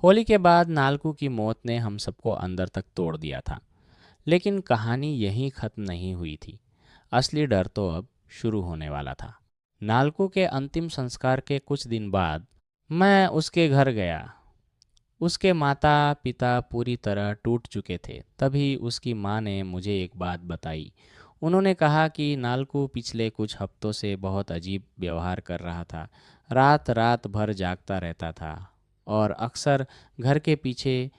होली के बाद नालकू की मौत ने हम सबको अंदर तक तोड़ दिया था। लेकिन कहानी यहीं खत्म नहीं हुई थी। असली डर तो अब शुरू होने वाला था। नालकू के अंतिम संस्कार के कुछ दिन बाद मैं उसके घर गया। उसके माता पिता पूरी तरह टूट चुके थे। तभी उसकी माँ ने मुझे एक बात बताई। उन्होंने कहा कि नालकू पिछले कुछ हफ्तों से बहुत अजीब व्यवहार कर रहा था। रात रात भर जागता रहता था और अक्सर घर के पीछे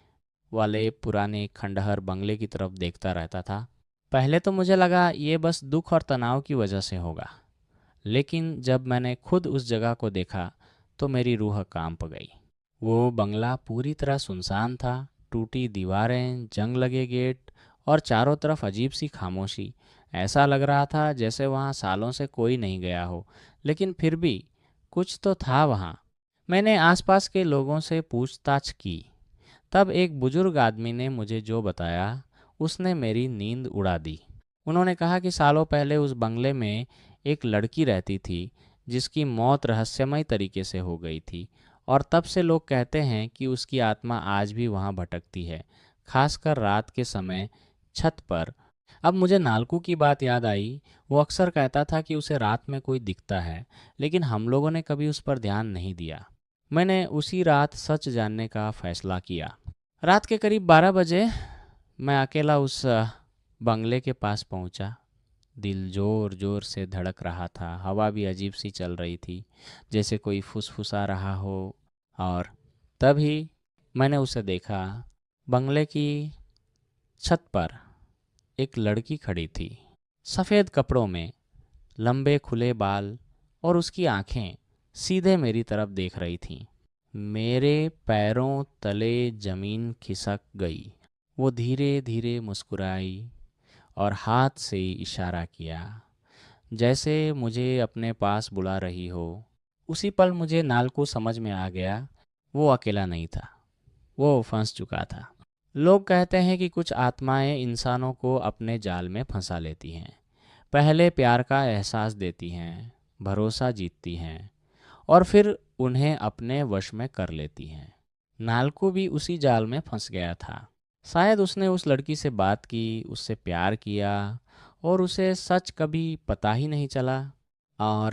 वाले पुराने खंडहर बंगले की तरफ देखता रहता था। पहले तो मुझे लगा ये बस दुख और तनाव की वजह से होगा, लेकिन जब मैंने खुद उस जगह को देखा तो मेरी रूह कांप गई। वो बंगला पूरी तरह सुनसान था। टूटी दीवारें, जंग लगे गेट और चारों तरफ अजीब सी खामोशी। ऐसा लग रहा था जैसे वहाँ सालों से कोई नहीं गया हो, लेकिन फिर भी कुछ तो था वहाँ। मैंने आसपास के लोगों से पूछताछ की। तब एक बुजुर्ग आदमी ने मुझे जो बताया, उसने मेरी नींद उड़ा दी। उन्होंने कहा कि सालों पहले उस बंगले में एक लड़की रहती थी जिसकी मौत रहस्यमय तरीके से हो गई थी, और तब से लोग कहते हैं कि उसकी आत्मा आज भी वहाँ भटकती है, खासकर रात के समय छत पर। अब मुझे नालकू की बात याद आई। वो अक्सर कहता था कि उसे रात में कोई दिखता है, लेकिन हम लोगों ने कभी उस पर ध्यान नहीं दिया। मैंने उसी रात सच जानने का फैसला किया। रात के करीब 12 बजे मैं अकेला उस बंगले के पास पहुंचा। दिल जोर जोर से धड़क रहा था। हवा भी अजीब सी चल रही थी, जैसे कोई फुसफुसा रहा हो। और तभी मैंने उसे देखा। बंगले की छत पर एक लड़की खड़ी थी, सफ़ेद कपड़ों में, लंबे खुले बाल, और उसकी आंखें सीधे मेरी तरफ देख रही थीं। मेरे पैरों तले जमीन खिसक गई। वो धीरे धीरे मुस्कुराई और हाथ से इशारा किया, जैसे मुझे अपने पास बुला रही हो। उसी पल मुझे नालकू समझ में आ गया। वो अकेला नहीं था, वो फंस चुका था। लोग कहते हैं कि कुछ आत्माएं इंसानों को अपने जाल में फंसा लेती हैं। पहले प्यार का एहसास देती हैं, भरोसा जीतती हैं, और फिर उन्हें अपने वश में कर लेती हैं। नालकू भी उसी जाल में फंस गया था। शायद उसने उस लड़की से बात की, उससे प्यार किया, और उसे सच कभी पता ही नहीं चला। और